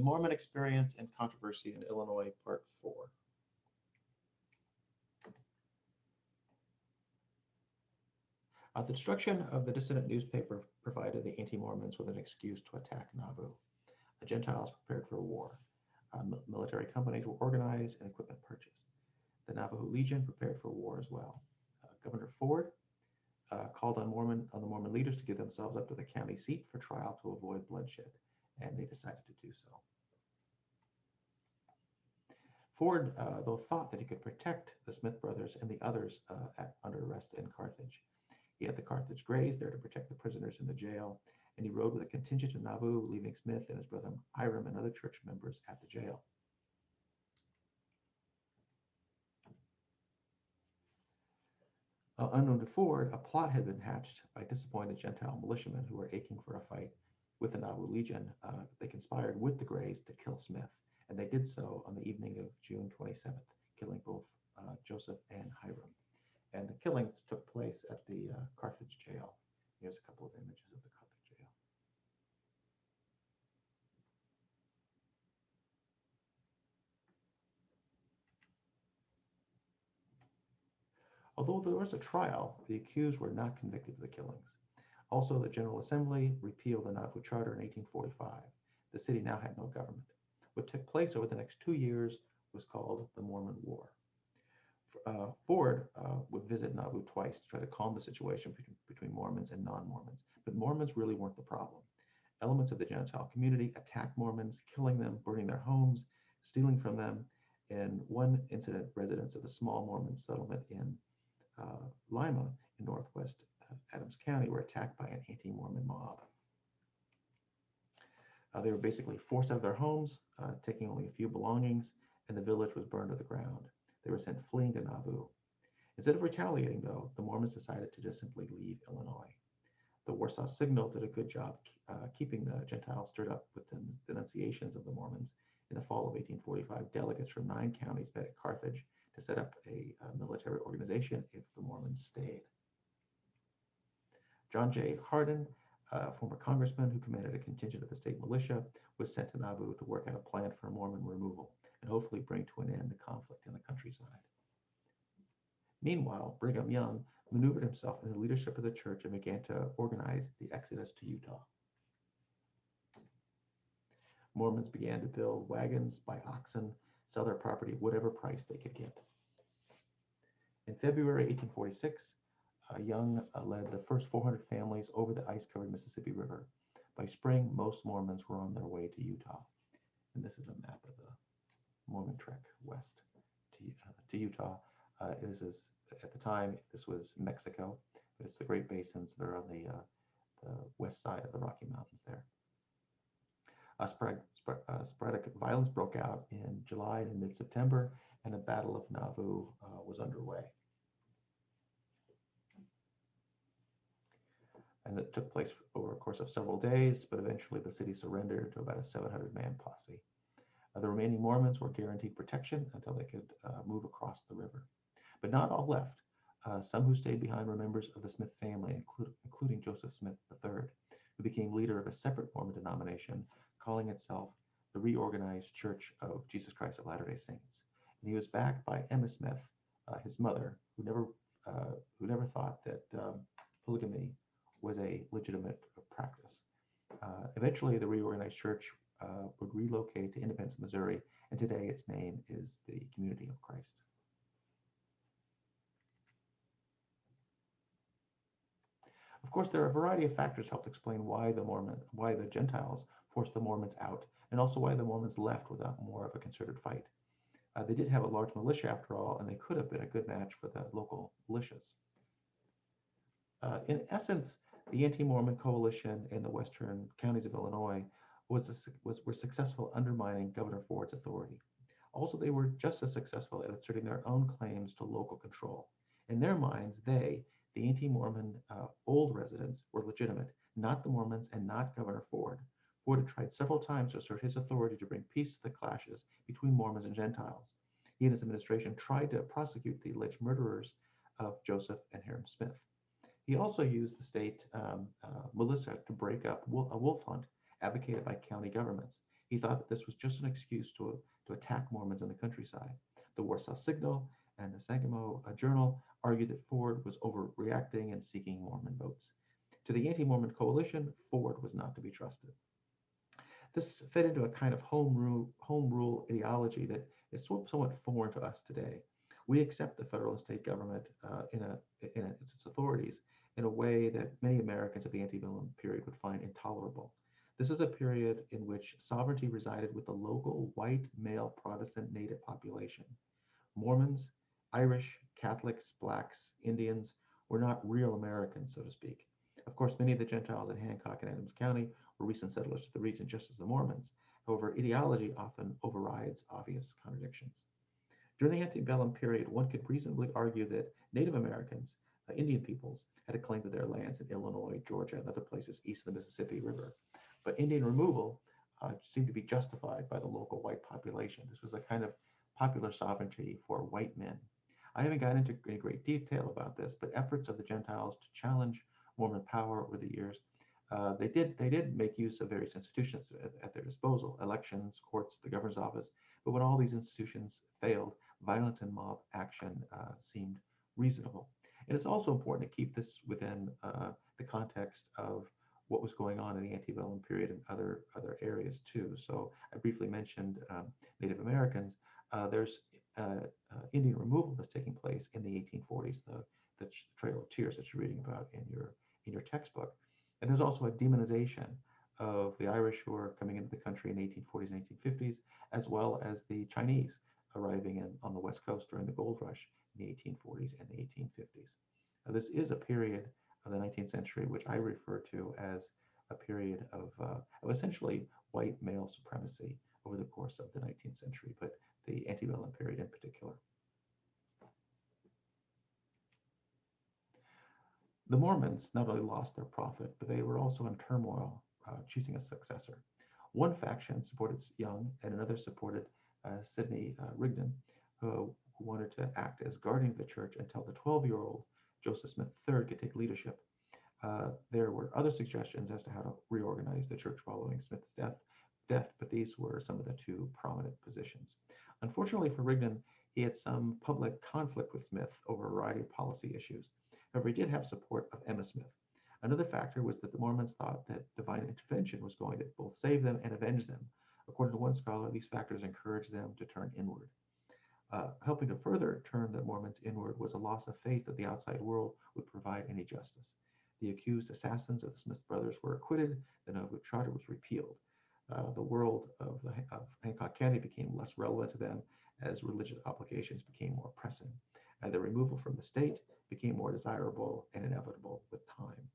The Mormon Experience and Controversy in Illinois, Part 4. The destruction of the dissident newspaper provided the anti-Mormons with an excuse to attack Nauvoo. The Gentiles prepared for war. Military companies were organized and equipment purchased. The Navajo Legion prepared for war as well. Governor Ford called on the Mormon leaders to give themselves up to the county seat for trial to avoid bloodshed, and they decided to do so. Ford, though, thought that he could protect the Smith brothers and the others under arrest in Carthage. He had the Carthage Greys there to protect the prisoners in the jail, and he rode with a contingent in Nauvoo, leaving Smith and his brother Hiram and other church members at the jail. Unknown to Ford, a plot had been hatched by disappointed Gentile militiamen who were aching for a fight with the Nauvoo Legion. They conspired with the Greys to kill Smith, and they did so on the evening of June 27th, killing both Joseph and Hiram. And the killings took place at the Carthage jail. Here's a couple of images of the Carthage jail. Although there was a trial, the accused were not convicted of the killings. Also, the General Assembly repealed the Nauvoo Charter in 1845. The city now had no government. What took place over the next 2 years was called the Mormon War. Ford would visit Nauvoo twice to try to calm the situation between Mormons and non-Mormons, but Mormons really weren't the problem. Elements of the Gentile community attacked Mormons, killing them, burning their homes, stealing from them. In one incident, residents of the small Mormon settlement in Lima in northwest Adams County were attacked by an anti-Mormon mob. They were basically forced out of their homes, taking only a few belongings, and the village was burned to the ground. They were sent fleeing to Nauvoo. Instead of retaliating, though, the Mormons decided to just simply leave Illinois. The Warsaw Signal did a good job keeping the Gentiles stirred up with the denunciations of the Mormons. In the fall of 1845, delegates from 9 counties met at Carthage to set up a military organization if the Mormons stayed. John J. Hardin, a former congressman who commanded a contingent of the state militia, was sent to Nauvoo to work out a plan for Mormon removal and hopefully bring to an end the conflict in the countryside. Meanwhile, Brigham Young maneuvered himself in the leadership of the church and began to organize the exodus to Utah. Mormons began to build wagons, buy oxen, sell their property at whatever price they could get. In February 1846, Young led the first 400 families over the ice-covered Mississippi River. By spring, most Mormons were on their way to Utah. And this is a map of the Mormon trek west to Utah. This is, at the time, this was Mexico, but it's the Great Basins. They're on the west side of the Rocky Mountains there. Sporadic violence broke out in July and mid-September, and a Battle of Nauvoo was underway. And it took place over a course of several days, but eventually the city surrendered to about a 700-man posse. The remaining Mormons were guaranteed protection until they could move across the river. But not all left. Some who stayed behind were members of the Smith family, including Joseph Smith III, who became leader of a separate Mormon denomination calling itself the Reorganized Church of Jesus Christ of Latter-day Saints. And he was backed by Emma Smith, his mother, who never thought that polygamy was a legitimate practice. Eventually, the Reorganized Church would relocate to Independence, Missouri, and today its name is the Community of Christ. Of course, there are a variety of factors helped explain why the Gentiles forced the Mormons out, and also why the Mormons left without more of a concerted fight. They did have a large militia after all, and they could have been a good match for the local militias. In essence, the anti-Mormon coalition in the western counties of Illinois were successful undermining Governor Ford's authority. Also, they were just as successful at asserting their own claims to local control. In their minds, the anti-Mormon old residents, were legitimate, not the Mormons and not Governor Ford. Ford had tried several times to assert his authority to bring peace to the clashes between Mormons and Gentiles. He and his administration tried to prosecute the alleged murderers of Joseph and Hiram Smith. He also used the state militia to break up a wolf hunt advocated by county governments. He thought that this was just an excuse to attack Mormons in the countryside. The Warsaw Signal and the Sangamo Journal argued that Ford was overreacting and seeking Mormon votes. To the anti Mormon coalition, Ford was not to be trusted. This fed into a kind of home rule ideology that is somewhat foreign to us today. We accept the federal and state government in its authorities in a way that many Americans of the antebellum period would find intolerable. This is a period in which sovereignty resided with the local white male Protestant native population. Mormons, Irish, Catholics, blacks, Indians were not real Americans, so to speak. Of course, many of the Gentiles in Hancock and Adams County were recent settlers to the region, just as the Mormons. However, ideology often overrides obvious contradictions. During the antebellum period, one could reasonably argue that Native Americans, Indian peoples, had a claim to their lands in Illinois, Georgia, and other places east of the Mississippi River. But Indian removal seemed to be justified by the local white population. This was a kind of popular sovereignty for white men. I haven't gotten into any great detail about this, but efforts of the Gentiles to challenge Mormon power over the years, they did make use of various institutions at their disposal, elections, courts, the governor's office. But when all these institutions failed, violence and mob action seemed reasonable. And it's also important to keep this within the context of what was going on in the antebellum period and other areas too. So I briefly mentioned Native Americans. There's Indian removal that's taking place in the 1840s, the Trail of Tears that you're reading about in your textbook. And there's also a demonization of the Irish who are coming into the country in the 1840s and 1850s, as well as the Chinese arriving on the West Coast during the gold rush in the 1840s and the 1850s. Now, this is a period of the 19th century which I refer to as a period of essentially white male supremacy over the course of the 19th century, but the antebellum period in particular. The Mormons not only lost their prophet, but they were also in turmoil, choosing a successor. One faction supported Young, and another supported Sidney Rigdon, who wanted to act as guardian of the church until the 12-year-old Joseph Smith III could take leadership. There were other suggestions as to how to reorganize the church following Smith's death, but these were some of the two prominent positions. Unfortunately for Rigdon, he had some public conflict with Smith over a variety of policy issues. However, he did have support of Emma Smith. Another factor was that the Mormons thought that divine intervention was going to both save them and avenge them. According to one scholar, these factors encouraged them to turn inward. Helping to further turn the Mormons inward was a loss of faith that the outside world would provide any justice. The accused assassins of the Smith brothers were acquitted, the Nauvoo Charter was repealed. The world of Hancock County became less relevant to them as religious obligations became more pressing. And the removal from the state became more desirable and inevitable with time.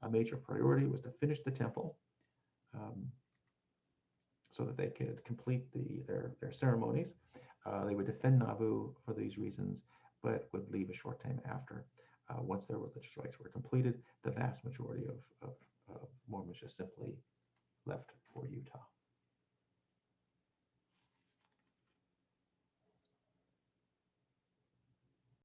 A major priority was to finish the temple so that they could complete their ceremonies. They would defend Nauvoo for these reasons, but would leave a short time after. Once their religious rites were completed, the vast majority of Mormons just simply left for Utah.